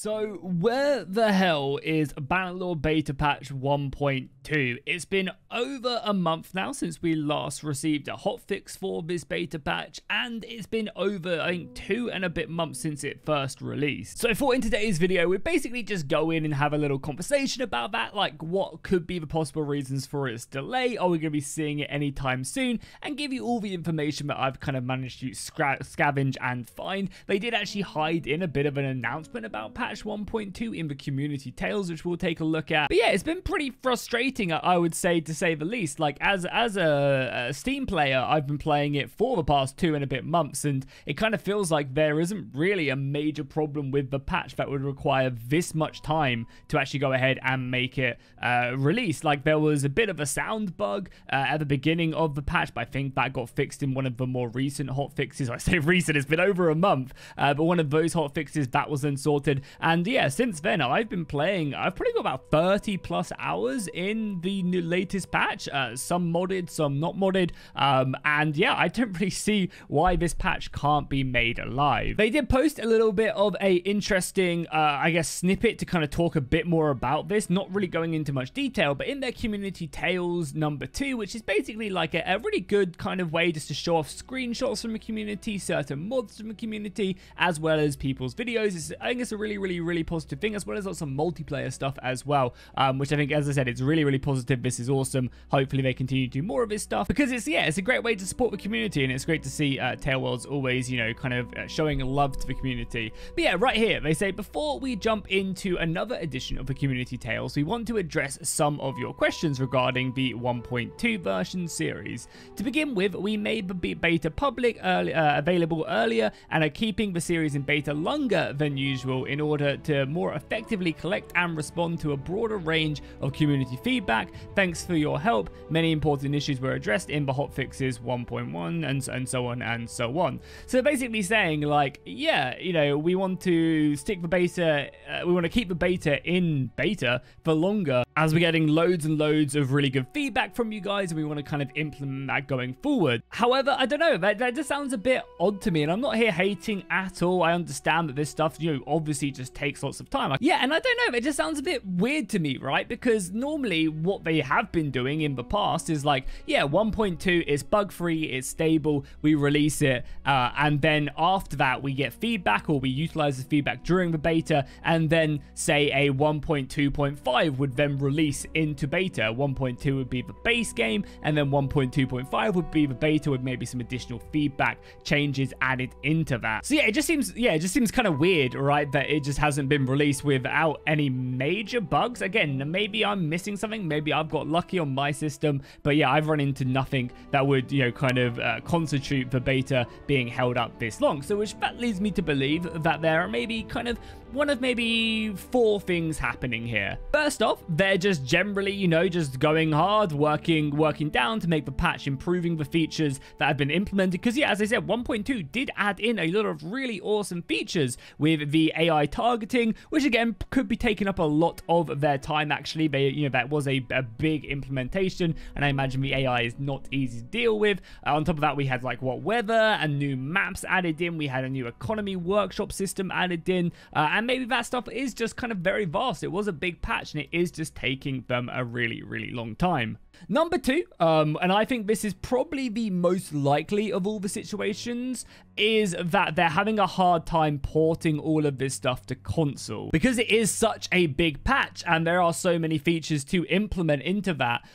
So where the hell is Bannerlord beta patch 1.2? It's been over a month now since we last received a hotfix for this beta patch, and it's been over, I think, 2 and a bit months since it first released. So I thought in today's video we'd basically just go in and have a little conversation about that, like what could be the possible reasons for its delay, are we going to be seeing it anytime soon, and give you all the information that I've kind of managed to scavenge and find. They did actually hide in a bit of an announcement about patch 1.2 in the community tales, which we'll take a look at. But yeah, it's been pretty frustrating, I would say, to say the least. Like, as a Steam player, I've been playing it for the past 2 and a bit months, and it kind of feels like there isn't really a major problem with the patch that would require this much time to actually go ahead and make it release. Like, there was a bit of a sound bug at the beginning of the patch, but I think that got fixed in one of the more recent hotfixes. I say recent, it's been over a month, but one of those hotfixes that was then sorted. And yeah, since then I've been playing, I've probably got about 30 plus hours in the latest patch, some modded, some not modded, and yeah, I don't really see why this patch can't be made alive. They did post a little bit of a interesting, I guess, snippet to kind of talk a bit more about this, not really going into much detail, but in their community tales number 2, which is basically like a really good kind of way just to show off screenshots from the community, certain mods from the community, as well as people's videos. I think it's a really positive thing, as well as lots of multiplayer stuff as well, which I think, as I said, it's really positive. This is awesome. Hopefully they continue to do more of this stuff, because it's a great way to support the community, and it's great to see Tailworld's always, you know, kind of showing love to the community. But yeah, right here they say, before we jump into another edition of the community tales, we want to address some of your questions regarding the 1.2 version series. To begin with, we made the beta public available earlier and are keeping the series in beta longer than usual in order to more effectively collect and respond to a broader range of community feedback. Thanks for your help. Many important issues were addressed in the hotfixes 1.1 and so on and so on. So basically saying, like, yeah, you know, we want to stick the beta, we want to keep the beta in beta for longer, as we're getting loads and loads of really good feedback from you guys, and we want to kind of implement that going forward. However, I don't know, that just sounds a bit odd to me, and I'm not here hating at all. I understand that this stuff, you know, obviously just takes lots of time. Yeah, and I don't know, it just sounds a bit weird to me, right? Because normally what they have been doing in the past is like, yeah, 1.2 is bug-free, it's stable, we release it, and then after that we get feedback, or we utilize the feedback during the beta, and then say a 1.2.5 would then release into beta. 1.2 would be the base game, and then 1.2.5 would be the beta with maybe some additional feedback changes added into that. So yeah, it just seems kind of weird, right, that it just hasn't been released without any major bugs. Again, maybe I'm missing something, maybe I've got lucky on my system, but yeah, I've run into nothing that would, you know, kind of constitute the beta being held up this long. So which that leads me to believe that there are maybe kind of one of maybe 4 things happening here. First off, they're just generally, you know, just going hard, working down to make the patch, improving the features that have been implemented. Because yeah, as I said, 1.2 did add in a lot of really awesome features with the AI targeting, which again could be taking up a lot of their time. Actually, they, you know, that was a big implementation, and I imagine the AI is not easy to deal with. On top of that, we had like weather and new maps added in. We had a new economy workshop system added in, and maybe that stuff is just kind of very vast. It was a big patch, and it is just taking them a really long time. Number 2, and I think this is probably the most likely of all the situations, is that they're having a hard time porting all of this stuff to console, because it is such a big patch and there are so many features to implement into that.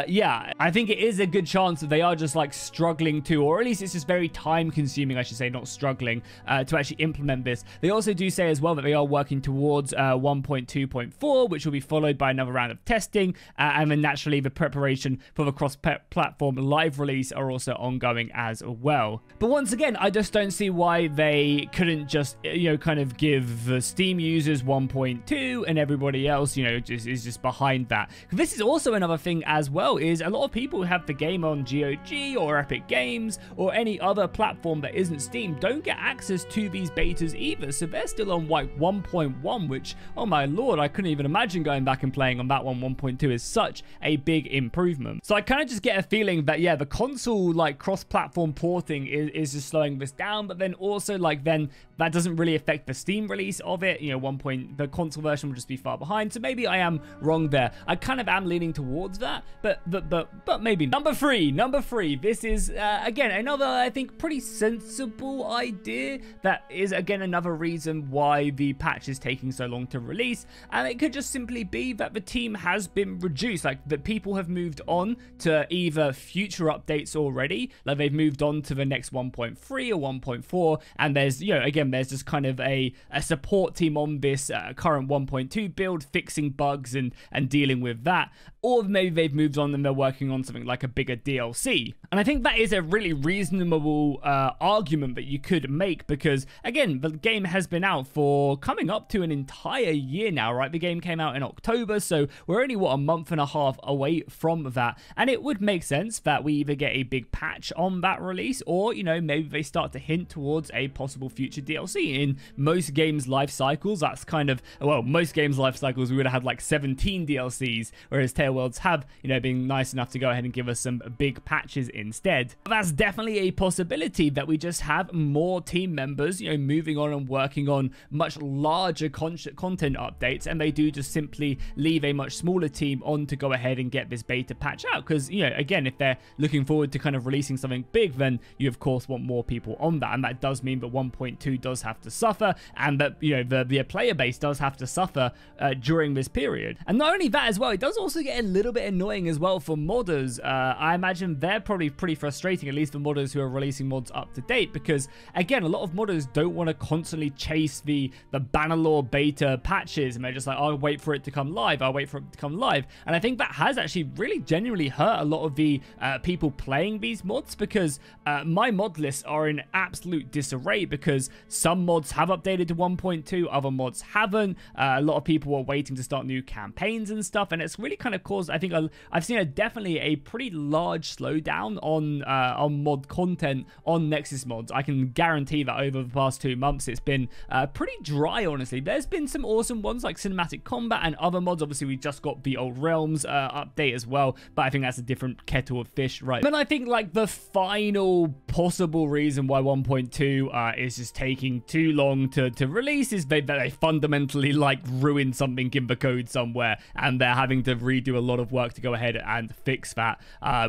Yeah, I think it is a good chance that they are just like struggling to, or at least it's just very time consuming, I should say, not struggling, to actually implement this. They also do say as well that they are working towards 1.2.4, which will be followed by another round of testing, and then naturally the preparation for the cross-platform live release are also ongoing as well. But once again, I just don't see why they couldn't just, you know, kind of give the Steam users 1.2 and everybody else, you know, is just behind that. This is also another thing as well, is a lot of people who have the game on GOG or Epic Games or any other platform that isn't Steam don't get access to these betas either, so they're still on like 1.1, which, oh my lord, I couldn't even imagine going back and playing on on that one. 1.2 is such a big improvement. So I kind of just get a feeling that, yeah, the console like cross-platform porting is just slowing this down, but then also like then that doesn't really affect the Steam release of it. You know, the console version will just be far behind. So maybe I am wrong there. I kind of am leaning towards that, but maybe. Number three. This is again another, I think, pretty sensible idea. That is again another reason why the patch is taking so long to release, and it could just simply be that the team has been reduced. Like that people have moved on to either future updates already, like they've moved on to the next 1.3 or 1.4, and there's, you know, again, there's just kind of a support team on this current 1.2 build fixing bugs and dealing with that. Or maybe they've moved on and they're working on something like a bigger DLC. And I think that is a really reasonable argument that you could make, because again, the game has been out for coming up to an entire year now, right? The game came out in October, so we're only, what, a month and a half away from that. And it would make sense that we either get a big patch on that release, or, you know, maybe they start to hint towards a possible future DLC. In most games' life cycles, that's kind of, well, most games' life cycles, we would have had like 17 DLCs, whereas Worlds have, you know, been nice enough to go ahead and give us some big patches instead. But that's definitely a possibility, that we just have more team members, you know, moving on and working on much larger content updates, and they do just simply leave a much smaller team on to go ahead and get this beta patch out. Because, you know, again, if they're looking forward to kind of releasing something big, then you of course want more people on that, and that does mean that 1.2 does have to suffer, and that, you know, the player base does have to suffer during this period. And not only that as well, it does also get a little bit annoying as well for modders. I imagine they're probably pretty frustrating, at least for modders who are releasing mods up to date, because again, a lot of modders don't want to constantly chase the Bannerlord beta patches, and they're just like, I'll wait for it to come live, and I think that has actually really genuinely hurt a lot of the people playing these mods, because my mod lists are in absolute disarray, because some mods have updated to 1.2, other mods haven't. A lot of people are waiting to start new campaigns and stuff, and it's really kind of caused, I think, I've seen definitely a pretty large slowdown on mod content on Nexus mods. I can guarantee that over the past 2 months, it's been pretty dry, honestly. There's been some awesome ones like Cinematic Combat and other mods. Obviously, we just got the Old Realms update as well, but I think that's a different kettle of fish, right? But I think like the final possible reason why 1.2 is just taking too long to release is that they fundamentally like ruined something in the code somewhere, and they're having to redo a lot of work to go ahead and fix that.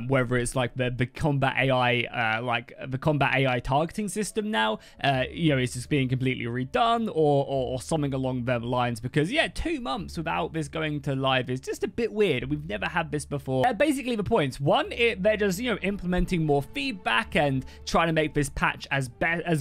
Whether it's like the combat AI, like the combat AI targeting system now, you know, it's just being completely redone, or something along those lines. Because yeah, 2 months without this going to live is just a bit weird. We've never had this before. Basically, the points: one, they're just, you know, implementing more feedback and trying to make this patch as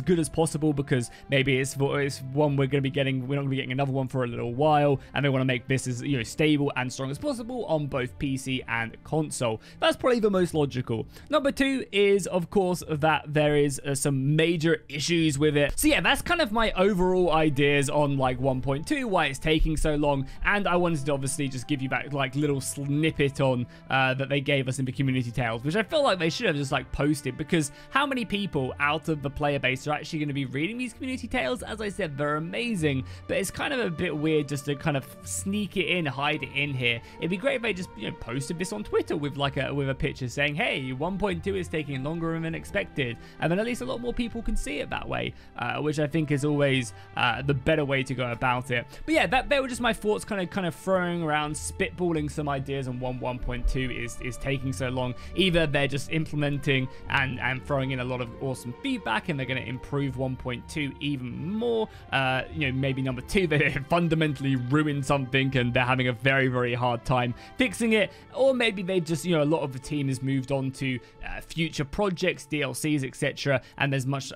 good as possible, because maybe it's one we're not going to be getting another one for a little while, and they want to make this as, you know, stable and strong as possible on both PC and console. That's probably the most logical. Number 2 is, of course, that there is some major issues with it. So yeah, that's kind of my overall ideas on like 1.2, why it's taking so long, and I wanted to obviously just give you back like little snippet on that they gave us in the community tales, which I feel like they should have just like posted, because how many people out of the player base are actually going to be reading these community tales? As I said, they're amazing, but it's kind of a bit weird just to kind of sneak it in, hide it in here. It'd be great if they just, you know, posted this on Twitter with like a picture saying, hey, 1.2 is taking longer than expected, and then at least a lot more people can see it that way, which I think is always the better way to go about it. But yeah, they were just my thoughts, kind of throwing around, spitballing some ideas on 1.2 is taking so long. Either they're just implementing and throwing in a lot of awesome feedback, and they're going to improve 1.2 even more. You know, maybe number 2, they fundamentally ruined something and they're having a very, very hard time fixing it. Or maybe they've just, you know, a lot of the team has moved on to future projects, DLCs, etc., and there's a much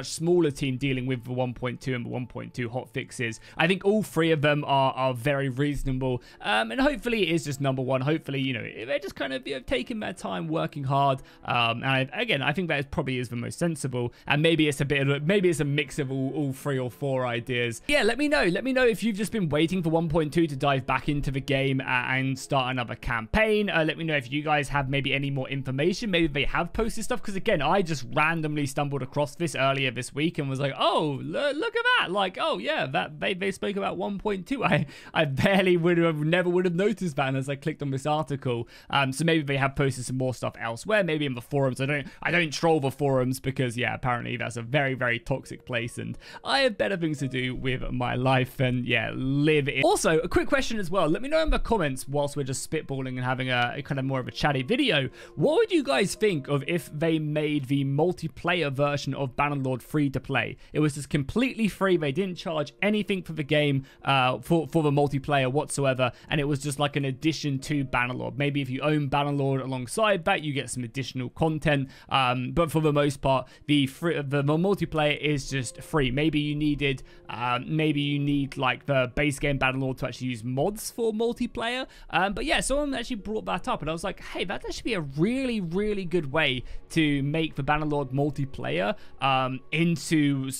smaller team dealing with the 1.2 and the 1.2 hot fixes. I think all 3 of them are very reasonable, and hopefully it is just number 1. Hopefully, you know, they're just kind of, you know, taking their time, working hard, and I think that probably is the most sensible, and maybe it's a mix of all 3 or 4 ideas. Yeah, let me know if you've just been waiting for 1.2 to dive back into the game and start another campaign. Let me know if you guys have maybe any more information. Maybe they have posted stuff, because again, I just randomly stumbled across this earlier this week and was like, oh, look at that, like, oh yeah, that they spoke about 1.2. I barely would have never would have noticed that as I clicked on this article. So maybe they have posted some more stuff elsewhere, maybe in the forums. I don't troll the forums because, yeah, apparently that's a very, very toxic place, and I have better things to do with my life and, yeah, live in. Also, a quick question as well. Let me know in the comments, whilst we're just spitballing and having a kind of more of a chatty video, what would you guys think of if they made the multiplayer version of Bannerlord free to play? It was just completely free. They didn't charge anything for the game, for the multiplayer whatsoever, and it was just like an addition to Bannerlord. Maybe if you own Bannerlord alongside that, you get some additional content, but for the most part, the multiplayer is just free. Maybe you need like the base game Bannerlord to actually use mods for multiplayer, but yeah, someone actually brought that up, and I was like, hey, that'd actually be a really, really good way to make the Bannerlord multiplayer into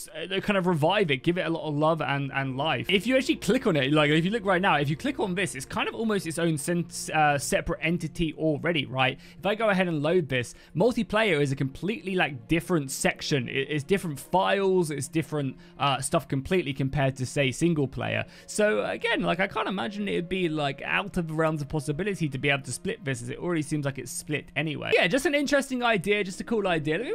kind of revive it, give it a lot of love and life. If you actually click on it, like if you look right now, if you click on this, it's kind of almost its own separate entity already, right? If I go ahead and load this, multiplayer is a completely like different section. It's different files, it's different stuff completely compared to, say, single player. So again, like I can't imagine it'd be like out of the realms of possibility to be able to split this, as it already seems like it's split anyway. Yeah, just an interesting idea, just a cool idea. Let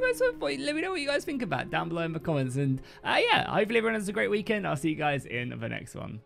me know what you guys think about down below in the comments, and yeah, hopefully everyone has a great weekend. I'll see you guys in the next one.